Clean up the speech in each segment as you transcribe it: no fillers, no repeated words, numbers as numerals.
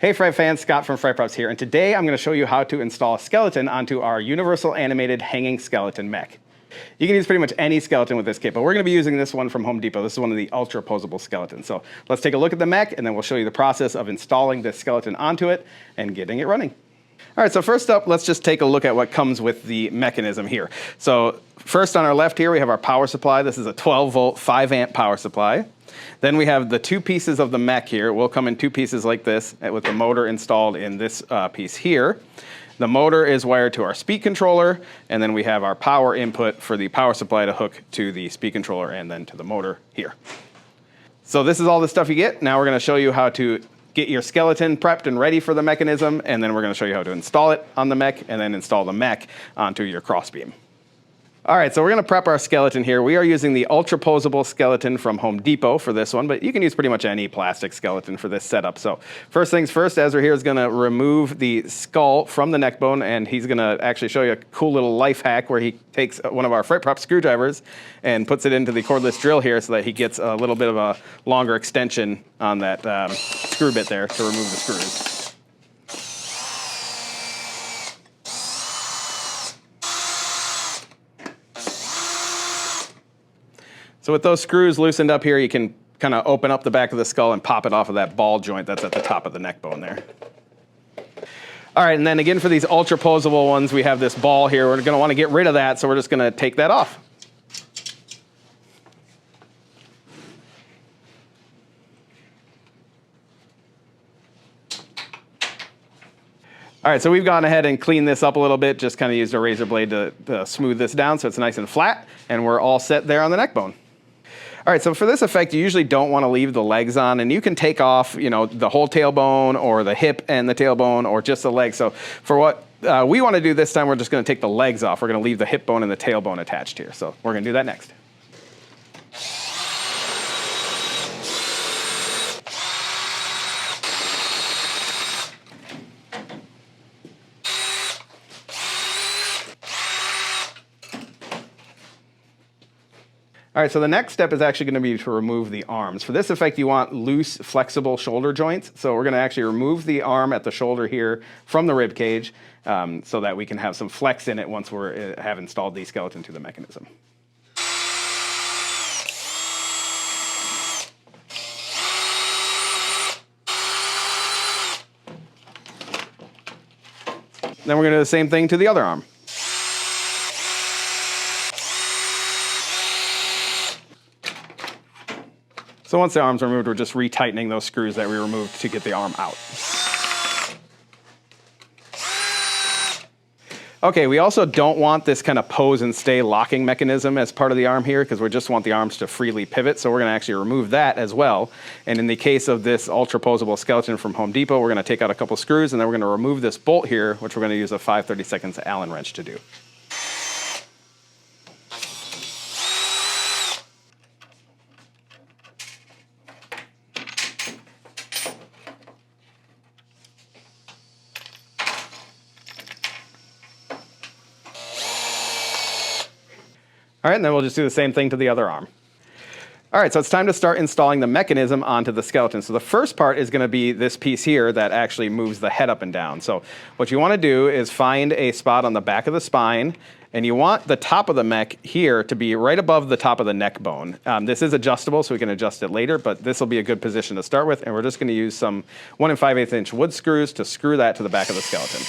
Hey Fry fans, Scott from Fry Props here, and today I'm going to show you how to install a skeleton onto our universal animated hanging skeleton mech. You can use pretty much any skeleton with this kit, but we're going to be using this one from Home Depot. This is one of the Ultra Poseable skeletons. So let's take a look at the mech, and then we'll show you the process of installing this skeleton onto it and getting it running. All right, so first up, let's just take a look at what comes with the mechanism here. So first on our left here, we have our power supply. This is a 12-volt, 5-amp power supply. Then we have the two pieces of the mech here. It will come in two pieces like this with the motor installed in this piece here. The motor is wired to our speed controller, and then we have our power input for the power supply to hook to the speed controller and then to the motor here. So this is all the stuff you get. Now we're going to show you how to get your skeleton prepped and ready for the mechanism, and then we're going to show you how to install it on the mech and then install the mech onto your crossbeam. All right, so we're gonna prep our skeleton here. We are using the Ultra Poseable skeleton from Home Depot for this one, but you can use pretty much any plastic skeleton for this setup. So first things first, Ezra here is gonna remove the skull from the neck bone, and he's gonna actually show you a cool little life hack where he takes one of our Fry Prop screwdrivers and puts it into the cordless drill here so that he gets a little bit of a longer extension on that screw bit there to remove the screws. So with those screws loosened up here, you can kind of open up the back of the skull and pop it off of that ball joint that's at the top of the neck bone there. All right, and then again for these Ultra Poseable ones, we have this ball here. We're gonna wanna get rid of that, so we're just gonna take that off. All right, so we've gone ahead and cleaned this up a little bit, just kind of used a razor blade to smooth this down so it's nice and flat, and we're all set there on the neck bone. All right, so for this effect, you usually don't want to leave the legs on, and you can take off, the whole tailbone or the hip and the tailbone or just the legs. So for what we want to do this time, we're just going to take the legs off. We're going to leave the hip bone and the tailbone attached here. So we're going to do that next. All right, so the next step is actually going to be to remove the arms. For this effect, you want loose, flexible shoulder joints. So we're going to actually remove the arm at the shoulder here from the rib cage so that we can have some flex in it once we have installed the skeleton to the mechanism. Then we're going to do the same thing to the other arm. So once the arm's removed, we're just retightening those screws that we removed to get the arm out. Okay, we also don't want this kind of pose and stay locking mechanism as part of the arm here because we just want the arms to freely pivot, so we're going to actually remove that as well. And in the case of this Ultra Poseable skeleton from Home Depot, we're going to take out a couple screws and then we're going to remove this bolt here, which we're going to use a 5/32 Allen wrench to do. All right, and then we'll just do the same thing to the other arm. All right, so it's time to start installing the mechanism onto the skeleton. So the first part is gonna be this piece here that actually moves the head up and down. So what you wanna do is find a spot on the back of the spine, and you want the top of the mech here to be right above the top of the neck bone. This is adjustable, so we can adjust it later, but this will be a good position to start with, and we're just gonna use some 1 5/8 inch wood screws to screw that to the back of the skeleton.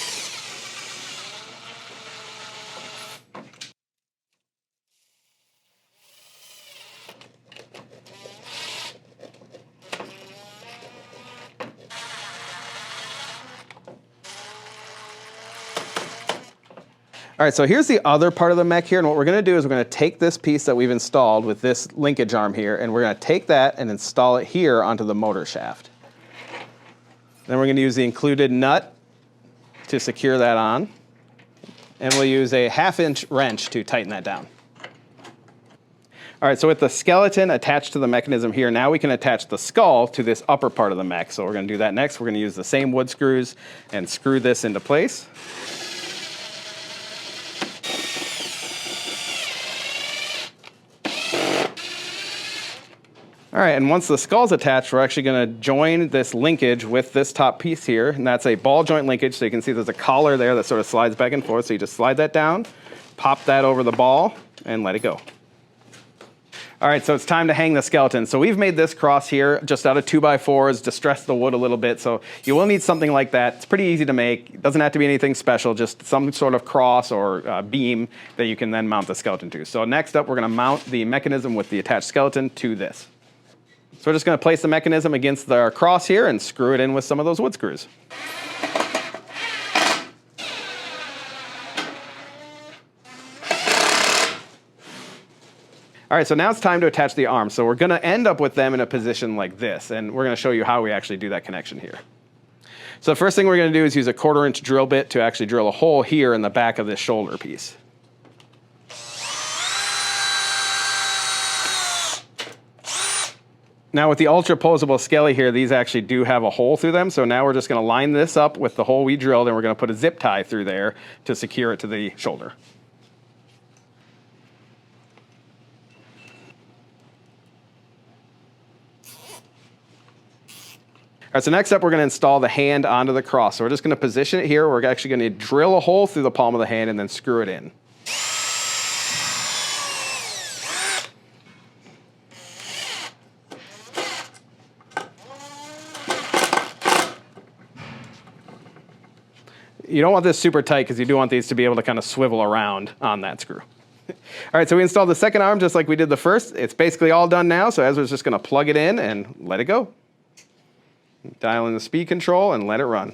All right, so here's the other part of the mech here, and what we're gonna do is we're gonna take this piece that we've installed with this linkage arm here, and we're gonna take that and install it here onto the motor shaft. Then we're gonna use the included nut to secure that on, and we'll use a 1/2 inch wrench to tighten that down. All right, so with the skeleton attached to the mechanism here, now we can attach the skull to this upper part of the mech. So we're gonna do that next. We're gonna use the same wood screws and screw this into place. All right, and once the skull's attached, we're actually going to join this linkage with this top piece here, and that's a ball joint linkage. So you can see there's a collar there that sort of slides back and forth. So you just slide that down, pop that over the ball, and let it go. All right, so it's time to hang the skeleton. So we've made this cross here just out of 2x4s, distressed the wood a little bit. So you will need something like that. It's pretty easy to make. It doesn't have to be anything special, just some sort of cross or beam that you can then mount the skeleton to. So next up, we're going to mount the mechanism with the attached skeleton to this. So we're just going to place the mechanism against our cross here and screw it in with some of those wood screws. All right, so now it's time to attach the arms. So we're going to end up with them in a position like this, and we're going to show you how we actually do that connection here. So the first thing we're going to do is use a 1/4-inch drill bit to actually drill a hole here in the back of this shoulder piece. Now with the Ultra Poseable skelly here, these actually do have a hole through them. So now we're just going to line this up with the hole we drilled, and we're going to put a zip tie through there to secure it to the shoulder. All right, so next up, we're going to install the hand onto the cross. So we're just going to position it here. We're actually going to drill a hole through the palm of the hand and then screw it in. You don't want this super tight because you do want these to be able to kind of swivel around on that screw. All right, so we installed the second arm just like we did the first. It's basically all done now, so Ezra's just going to plug it in and let it go. Dial in the speed control and let it run.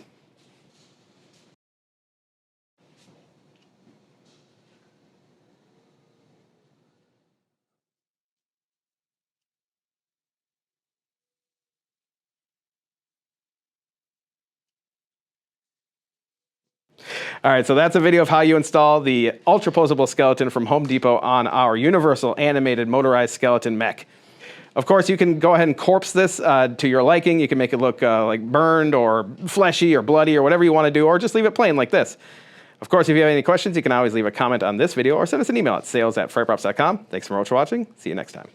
All right, so that's a video of how you install the Ultra Poseable skeleton from Home Depot on our universal animated motorized skeleton mech. Of course, you can go ahead and corpse this to your liking. You can make it look like burned or fleshy or bloody or whatever you want to do, or just leave it plain like this. Of course, if you have any questions, you can always leave a comment on this video or send us an email at sales@fryprops.com. Thanks so much for watching. See you next time.